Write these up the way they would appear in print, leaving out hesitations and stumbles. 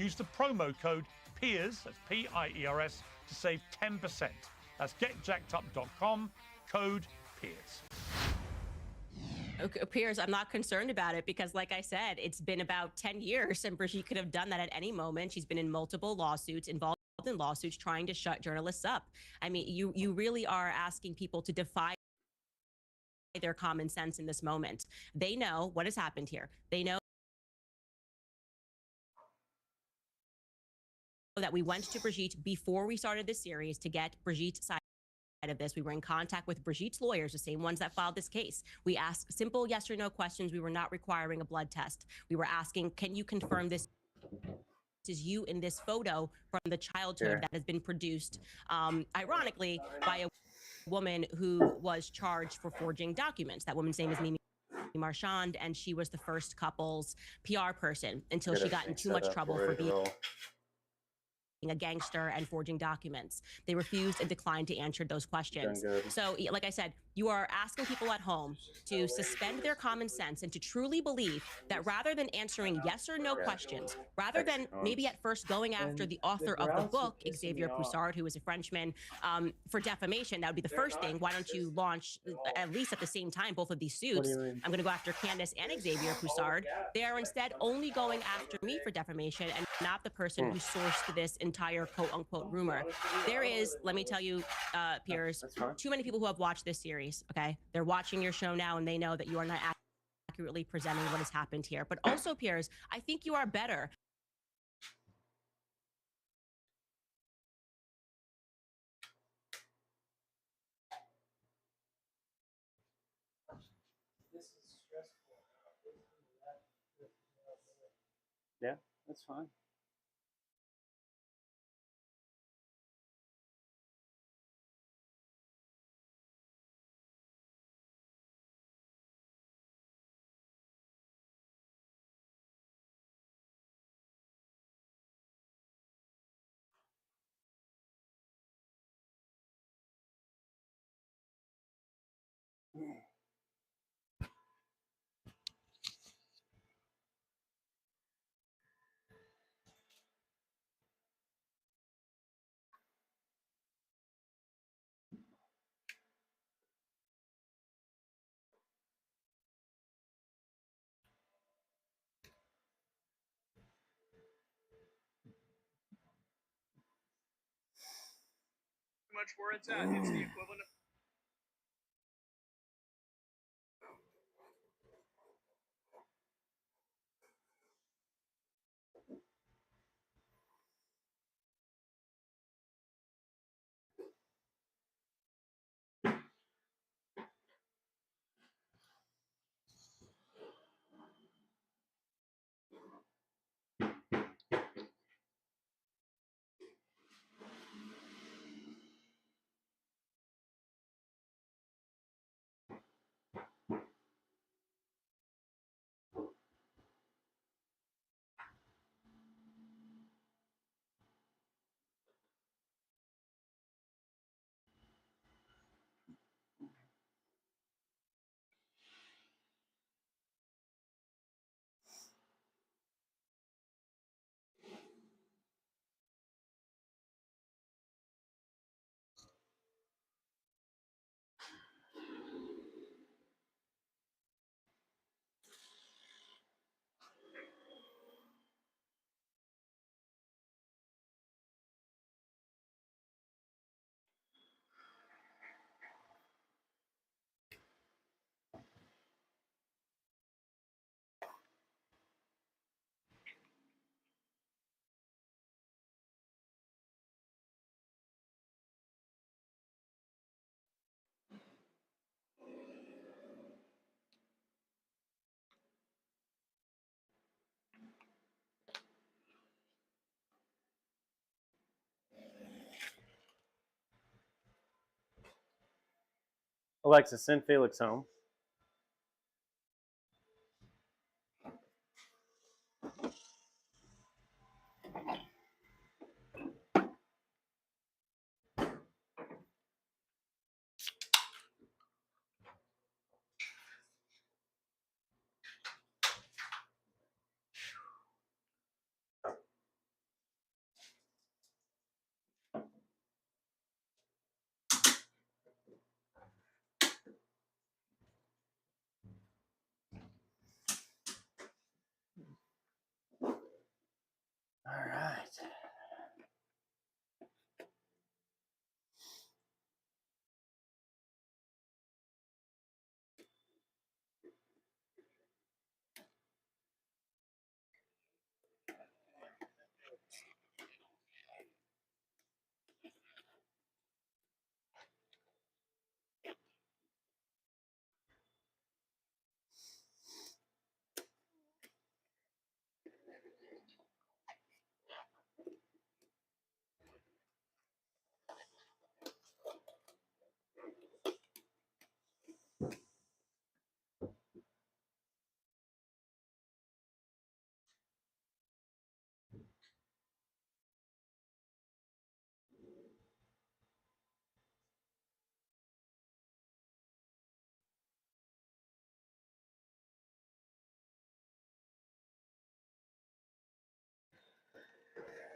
use the promo code PEERS, that's P-I-E-R-S, to save 10%. That's getjackedup.com, code PEERS. Okay, Piers, I'm not concerned about it because, like I said, it's been about 10 years and Brigitte could have done that at any moment. She's been in multiple lawsuits, involved in lawsuits trying to shut journalists up. I mean, you really are asking people to defy their common sense in this moment. They know what has happened here. They know that we went to Brigitte before we started this series to get Brigitte's side of this. We were in contact with Brigitte's lawyers, the same ones that filed this case. We asked simple yes or no questions. We were not requiring a blood test. We were asking, can you confirm this is you in this photo from the childhood that has been produced, ironically, by a woman who was charged for forging documents. That woman's name is Mimi Marchand, and she was the first couple's PR person until she got in too much trouble for being a gangster and forging documents. They refused and declined to answer those questions. So, like I said, you are asking people at home to suspend their common sense and to truly believe that rather than answering yes or no questions, rather than maybe at first going after the author of the book, Xavier Poussard, who is a Frenchman, for defamation, that would be the first thing. Why don't you launch, at least at the same time, both of these suits? I'm going to go after Candace and Xavier Poussard. They are instead only going after me for defamation and not the person who sourced this entire quote-unquote rumor. There is, let me tell you, Piers, too many people who have watched this series, okay? They're watching your show now and they know that you are not accurately presenting what has happened here. But also, Piers, I think you are better. This is stressful. Yeah, that's fine. Much where it's at. It's the equivalent of Alexa, send Felix home.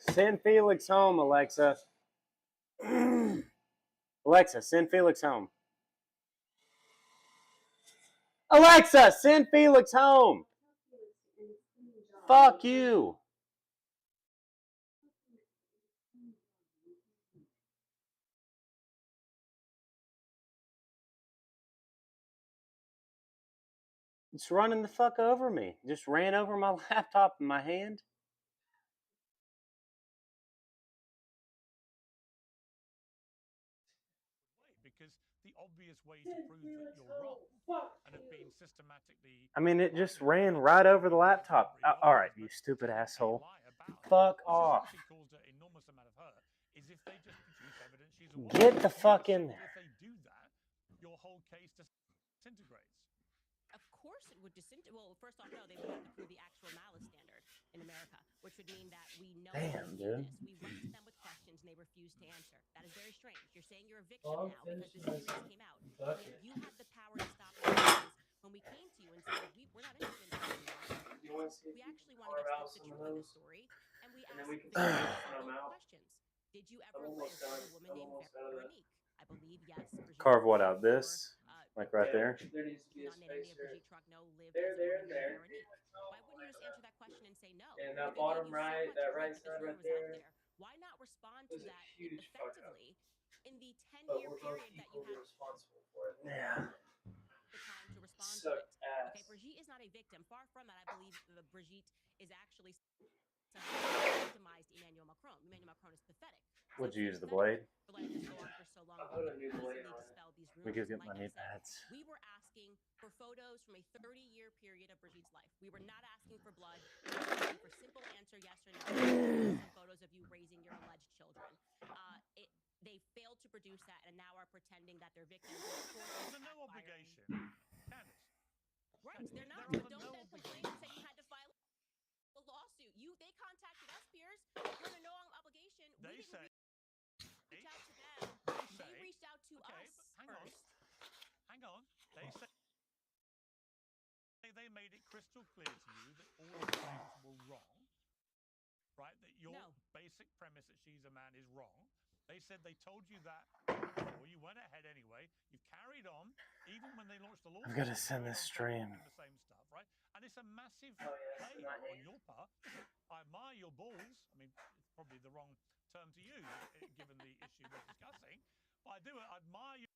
Send Felix home, Alexa. Alexa, send Felix home. Alexa, send Felix home. Fuck you. It's running the fuck over me. Just ran over my laptop in my hand. Because the obvious way to prove that you're wrong and have been systematically. I mean, it just ran right over the laptop. All right, you stupid asshole. Fuck off. Caused an enormous amount of hurt is if they just produce evidence she's a woman. Get the fuck in there. If they do that, your whole case disintegrates. Of course it would disintegrate. Well, first off, no, they would have to prove the actual malice standard in America, which would mean that we know Damn, dude. this. We went to them with questions and they refused to answer. That is very strange. You're saying you're a victim now because this series came out. And yet you had the power to stop the series when we came to you and said, we're not interested in this anymore. We actually want to get to the truth of this story. And we asked very questions. Did you ever live with a woman named Veronique? I believe yes. Carve what out? This? Like right there? There needs to be a space here. Why wouldn't you just answer that question and say no? And that bottom right, that right side right there. Why not respond to There's a that huge fuck up. effectively in the But 10-year we're both period that you equally had responsible for it. Yeah. the time to respond to Suck it? ass. Okay, Brigitte is not a victim. Far from that, I believe Brigitte is actually victimized Emmanuel Macron. Emmanuel Macron is pathetic. Would you use the blade? For letting this go on for so long, I put a new blade easily on it. dispel these Let me go rumors. get And my like I knee said, pads. we were asking for photos from a 30-year period of Brigitte's life. We were not asking for blood. We were asking for simple answer, yes or no. Some photos of you raising your alleged children. They failed to produce that and now are pretending that they're victims. There's no obligation. Candace. Right, they're not. They're But under don't no then complain and say you had to file a lawsuit. They contacted us, Piers. We're under no obligation. They We didn't say. reach out to them. They reached out to us first. Hang on. They say they made it crystal clear to you that all the claims were wrong, right? That your basic premise that she's a man is wrong. They said they told you that before. You went ahead anyway. You've carried on, even when they launched the lawsuit. I've got to send this stream. The same stuff, right? And it's a massive yes, fail on your part. I admire your balls. I mean, it's probably the wrong term to use given the issue we're discussing. But I do admire your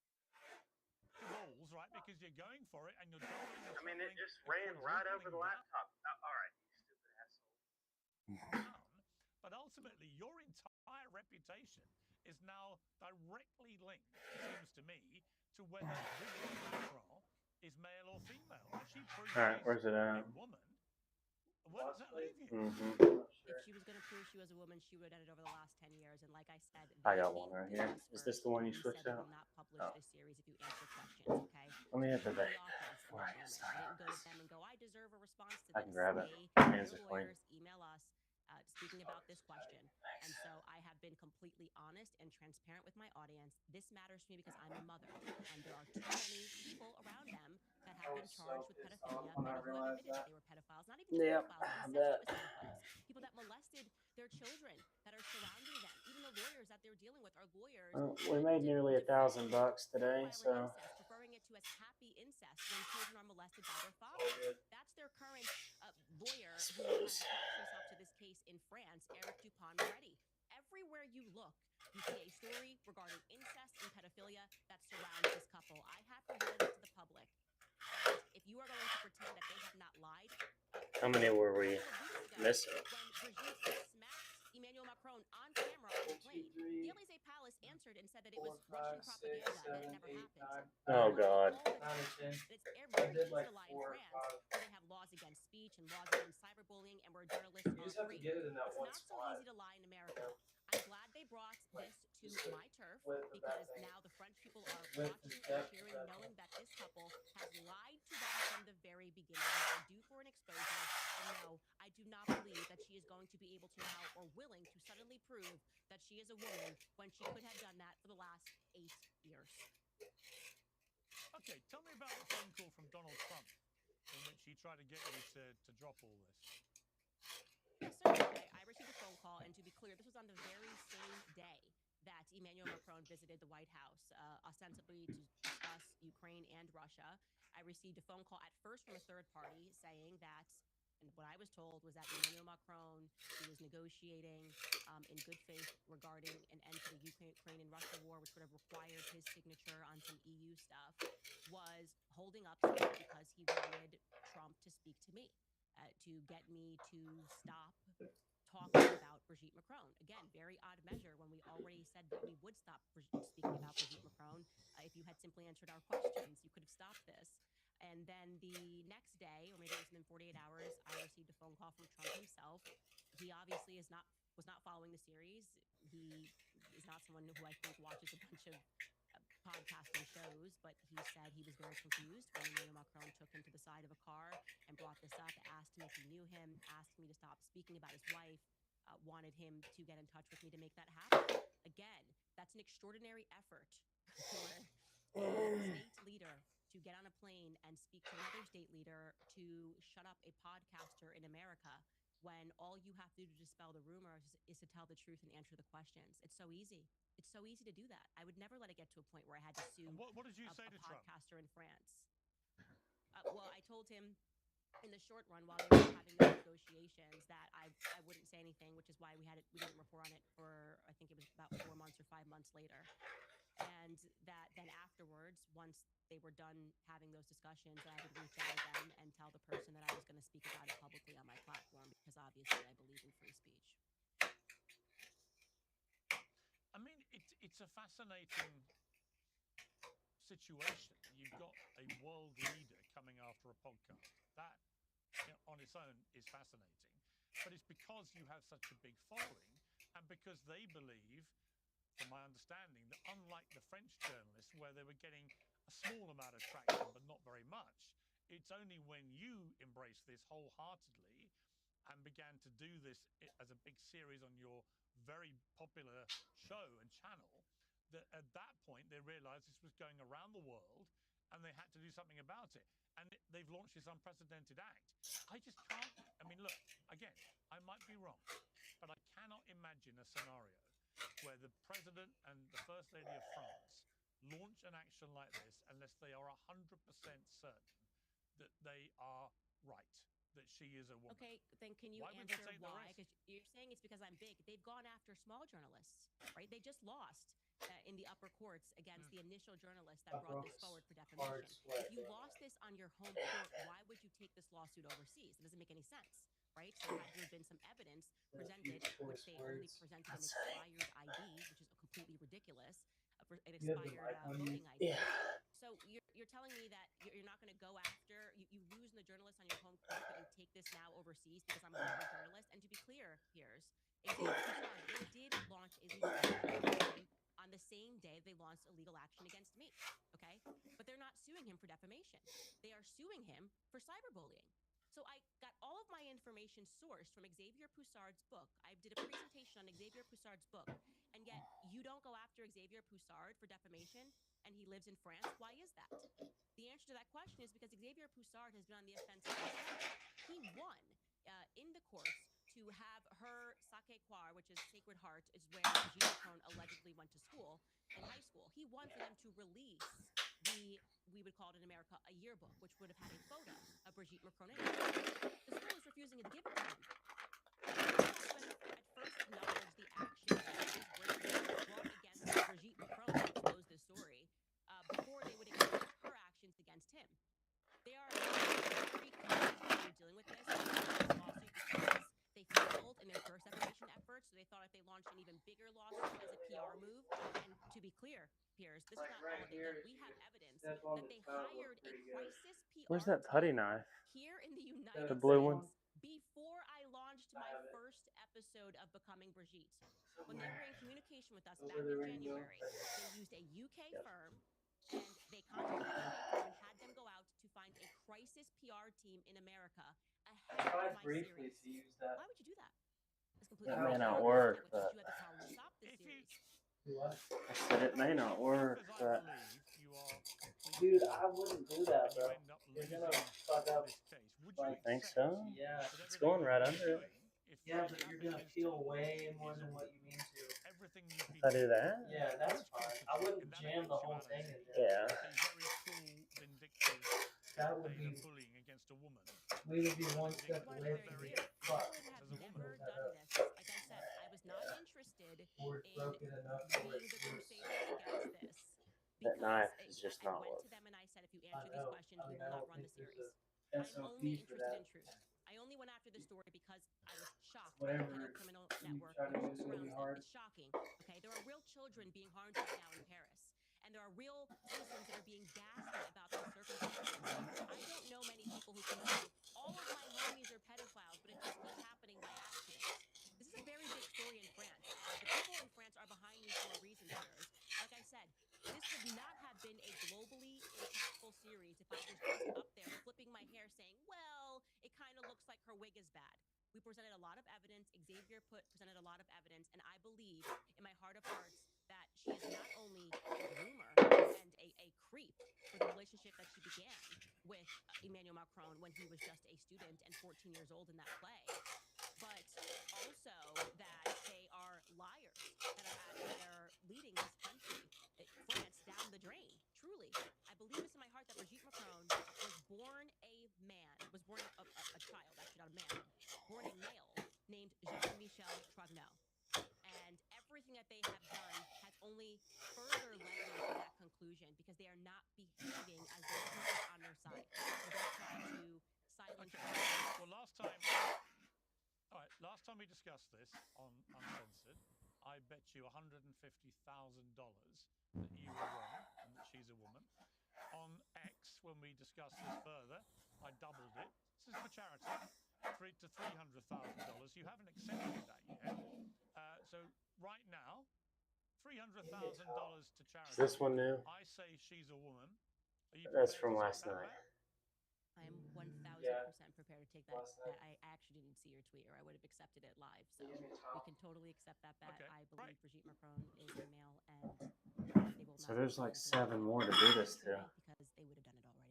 balls, right? Because you're going for it and you're doubling. I mean, it just ran right over the laptop. All right, you stupid asshole. But ultimately, your entire reputation is now directly linked, it seems to me, to whether Brigitte Macron is male or female. And she proves All right, where's it at? a woman. Where does that leave you? If she was going to prove she was a woman, she would have done it over the last 10 years. And like I said, I got one right here. Is this the one you switched out? Will not publish this series if you answer questions, okay? Let me hit the back. before I get started. I didn't go to them and go, I deserve a response to this. I can grab it. Your lawyers email us speaking about this question. And so I have been completely honest and transparent with my audience. This matters to me because I'm a mother. And there are too many people around them that have been charged with pedophilia that have admitted that they were pedophiles. Not even just pedophiles, pedophiles. People that molested their children that are surrounding them. Even the lawyers that they're dealing with are lawyers. Well, we made nearly $1,000 today, so. Referring it to as happy incest when children are molested by their father. That's their current lawyer who has attached himself to this case in France, Eric Dupont-Moretti. Everywhere you look, you see a story regarding incest and pedophilia that surrounds this couple. I have presented it to the public. And if you are going to pretend that they have not lied, how many were we missing? When Brigitte smacked Emmanuel Macron on camera on the plane, the Élysée Palace answered and said that it was Russian propaganda, that it never happened. Oh, God. It's every piece of lie in France where they have laws against speech and laws against cyberbullying and where journalists are free. It's not so easy to lie in America. I'm glad they brought this to my turf because now the French people are watching and hearing, knowing that this couple has lied to them from the very beginning. They are due for an exposure. And no, I do not believe that she is going to be able to now or willing to suddenly prove that she is a woman when she could have done that for the last 8 years. Okay, tell me about the phone call from Donald Trump in which he tried to get you to drop all this. Yes, certainly. I received a phone call, and to be clear, this was on the very same day that Emmanuel Macron visited the White House, ostensibly to discuss Ukraine and Russia. I received a phone call at first from a third party saying that, and what I was told was that Emmanuel Macron, who was negotiating in good faith regarding an end to the Ukraine and Russia war, which would have required his signature on some EU stuff, was holding up stuff because he wanted Trump to speak to me, to get me to stop talking about Brigitte Macron. Again, very odd measure when we already said that we would stop speaking about Brigitte Macron. If you had simply answered our questions, you could have stopped this. And then the next day, or maybe it was within 48 hours, I received a phone call from Trump himself. He obviously was not following the series. He is not someone who I think watches a bunch of podcasting shows, but he said he was very confused when Emmanuel Macron took him to the side of a car and brought this up, asked him if he knew him, asked me to stop speaking about his wife, wanted him to get in touch with me to make that happen. Again, that's an extraordinary effort for a state leader to get on a plane and speak to another state leader to shut up a podcaster in America when all you have to do to dispel the rumors is to tell the truth and answer the questions. It's so easy. It's so easy to do that. I would never let it get to a point where I had to sue What did you say a to Trump? podcaster in France. Well, I told him in the short run, while they were having those negotiations, that I wouldn't say anything, which is why we didn't report on it for, I think it was about 4 months or 5 months later. And that then afterwards, once they were done having those discussions, I would reach out to them and tell the person that I was going to speak about it publicly on my platform, because obviously I believe in free speech. I mean, it's a fascinating situation. You've got a world leader coming after a podcast. That, on its own, is fascinating. But it's because you have such a big following, and because they believe, from my understanding, that unlike the French journalists, where they were getting a small amount of traction but not very much, it's only when you embraced this wholeheartedly and began to do this as a big series on your very popular show and channel, that at that point they realized this was going around the world and they had to do something about it. And they've launched this unprecedented act. I just can't, I mean, look, again, I might be wrong, but I cannot imagine a scenario where the president and the first lady of France launch an action like this unless they are 100% certain that they are right, that she is a woman. Okay, then can you Why would they answer take the why? risk? Because you're saying it's because I'm big. They've gone after small journalists, right? They just lost in the upper courts against the initial journalist that brought this forward for defamation. If you lost this on your home court, why would you take this lawsuit overseas? It doesn't make any sense, right? So had there been some evidence presented, which they only presented an expired ID, which is completely ridiculous, an expired voting ID. So you're telling me that you're not going to go after, you lose in the journalist on your home court, but you take this now overseas because I'm a global journalist? And to be clear, Piers, they did launch a legal action on the same day they launched a legal action against me, okay? But they're not suing him for defamation. They are suing him for cyberbullying. So I got all of my information sourced from Xavier Poussard's book. I did a presentation on Xavier Poussard's book, and yet you don't go after Xavier Poussard for defamation, and he lives in France. Why is that? The answer to that question is because Xavier Poussard has been on the offensive himself. He won in the courts to have her Sacré-Cœur, which is Sacred Heart, is where Brigitte Macron allegedly went to school, in high school. He won for them to release we would call it in America, a yearbook, which would have had a photo of Brigitte Macron in it. The school is refusing to give it to him. At first acknowledged the action brought against Brigitte Macron to expose this story before they would acknowledge her actions against him. They are very complicated dealing with this lawsuit because they failed in their first defamation efforts, so they thought if they launched an even bigger lawsuit as a PR move. And to be clear, Piers, this is not all they did. We have evidence that they hired a crisis PR Where's that putty knife? here in the United The blue one? States before I launched my first episode of Becoming Brigitte. When they were in communication with us back in January, they used a UK firm, and they contacted the UK firm and had them go out to find a crisis PR team in America ahead of my series. Why would you do that? It's completely That may not ridiculous, work, which is but you had the power to stop this series. I said it may not work, If, as I but believe, you are Dude, I wouldn't do that, and you bro. end up You're losing gonna fuck up. this case, would you Like, I think accept so. Yeah. that It's everything going that right you're under it. doing, if Yeah, but you're gonna feel way more than what you mean to. Everything you If I do that, Yeah, that's fine. I wouldn't jam the whole thing in there. yeah. A very cruel, vindictive That would campaign be. of bullying against a woman. We would be one step I want to away be from very getting clear. I fucked. would have as a woman. never That done up. this. Like I said, I was not interested Or in broke it enough where being it's the loose. crusader against this. That Because knife is just I not went worth. to them and I said, if you I answer these know. questions, I we mean, will I not don't run the think there's series. a I'm SOP only for interested that. in truth. I only went after the story because I was shocked Whatever by the pedocriminal you network try to do which is gonna be surrounds them. hard. It's shocking. Okay, there are real children being harmed right now in Paris, and there are real citizens that are being gaslit about these circumstances. I don't know many people who can say all of my homies are pedophiles, but it just keeps happening by accident. This is a very big story in France, and the people in France are behind me for a reason, Piers. Like I said, this would not have been a globally impactful series if I was just up there flipping my hair saying, well, it kind of looks like her wig is bad. We presented a lot of evidence. Xavier presented a lot of evidence, and I believe in my heart of hearts that she is not only a groomer and a creep for the relationship that she began with Emmanuel Macron when he was just a student and 14 years old in that play, but also that they are liars that are leading this country, France, down the drain. Truly, I believe this in my heart that Brigitte Macron was born a man, was born a child, actually not a man, born a male named Jean-Michel Tragneau. And everything that they have done has only further led me to that conclusion because they are not behaving as though truth is on their side. They're trying to silence. Well, last time we discussed this on Uncensored, I bet you $150,000 that you were wrong and that she's a woman. On X, when we discussed this further, I doubled it. This is for charity. To $300,000. You haven't accepted that yet. So right now, $300,000 to charity. Is this one new? I say she's a woman. Are you That's prepared from to last take that night. bet? I am 1,000% prepared to take that. I actually didn't see your tweet, or I would have accepted it live. So we can totally accept that bet. Okay, I believe right. Brigitte Macron is a male, and they will So not. there's like be 7 more to do this to. because they would have done it already.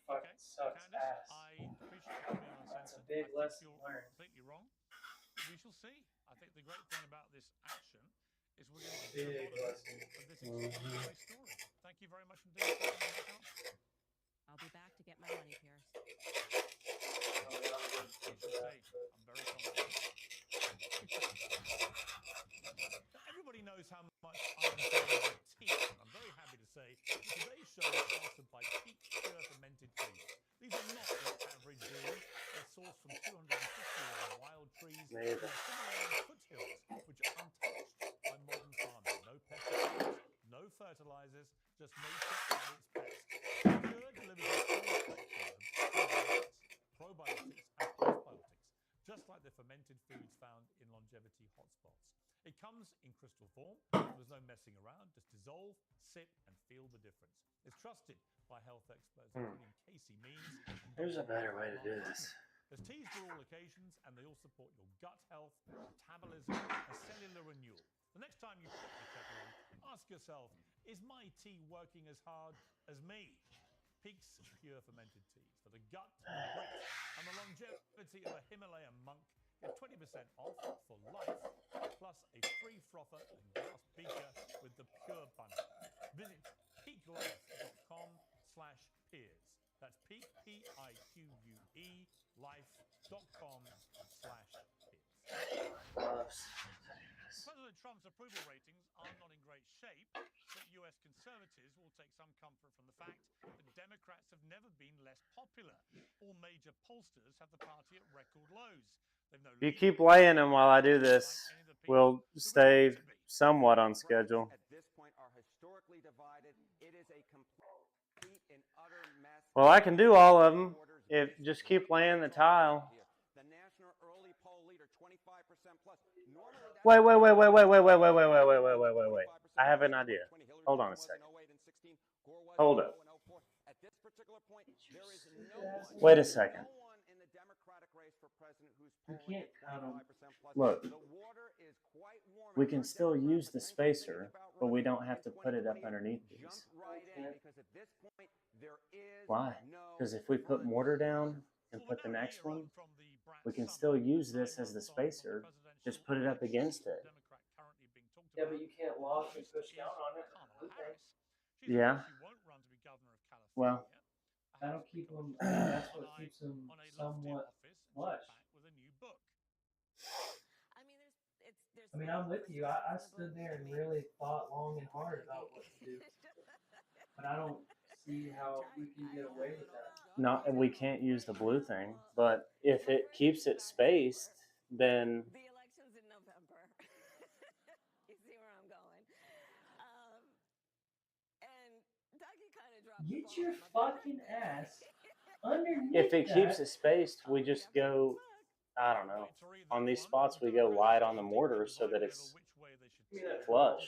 Fucking sucks Candace, ass. I appreciate you coming on That's a Uncensored. big I think lesson you're learned. completely wrong. We shall see. I think the great thing about this action is we're going to Big get a lot lesson. of this extraordinary story. Thank you very much indeed for coming back on. I'll be back to get my money, Pierce. Oh, yeah, We shall see. I'm very confident. Everybody knows how much I'm in favour of teak. I'm very happy to say today's show is sponsored by Teak Pure Fermented Foods. These are not your average brews. They're sourced from 250-year-old wild trees in the Himalayan foothills, which are untouched by modern farming. No pesticides, no fertilizers, just nature at its best. Pure delivers a full spectrum of probiotics and postbiotics, just like the fermented foods found in longevity hotspots. It comes in crystal form, so there's no messing around, just dissolve, sip, and feel the difference. It's trusted by health experts, including Casey Means. There's a better way to do this. There's teas for all occasions, and they all support your gut health, metabolism, and cellular renewal. The next time you put the kettle on, ask yourself, is my tea working as hard as me? Peak's Pure Fermented Teas for the gut, the grit, and the longevity of a Himalayan monk. Get 20% off for life, plus a free frother and glass beaker with the Pure Bundle. Visit peaklife.com/peers. That's peak, P-I-Q-U-E, life.com/peers. President Trump's approval ratings are not in great shape, but U.S. conservatives will take some comfort from the fact that Democrats have never been less popular. All major pollsters have the party at record lows. If you keep laying them while I do this, we'll stay somewhat on schedule. At this point are historically divided. It is a complete and utter mess. Well, I can do all of them if just keep laying the tile. The national early poll leader 25% plus. Wait. I have an idea. Hold on a second. Hold up. At this particular point, there is no one. Wait a second. No one in the Democratic race for president who's You polling can't at count 'em. 25% plus. Look, The water is quite warm. we can still use the spacer, but we don't have to put it up underneath these. Jump right in because at this point there is Why? no Because if we put front. mortar down and put the next one, we can still use this as the spacer. Just put it up against it. Yeah, but you can't lock and push down on it. Okay. Yeah. Well, That'll keep them. That's what keeps them somewhat flush. I mean, I'm with you. I stood there and really thought long and hard about what to do, but I don't see how we can get away with that. not we can't use the blue thing, but if it keeps it spaced, then The election's in November. You see where I'm going? And Dougie kind of dropped the Get ball your on my fucking birthday. ass underneath if it keeps that. it spaced, we just go, I don't know, on these spots we go wide on the mortar so that it's flush.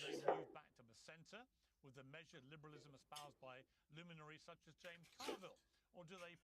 With the measured liberalism espoused by luminaries such as James Carville? Or do they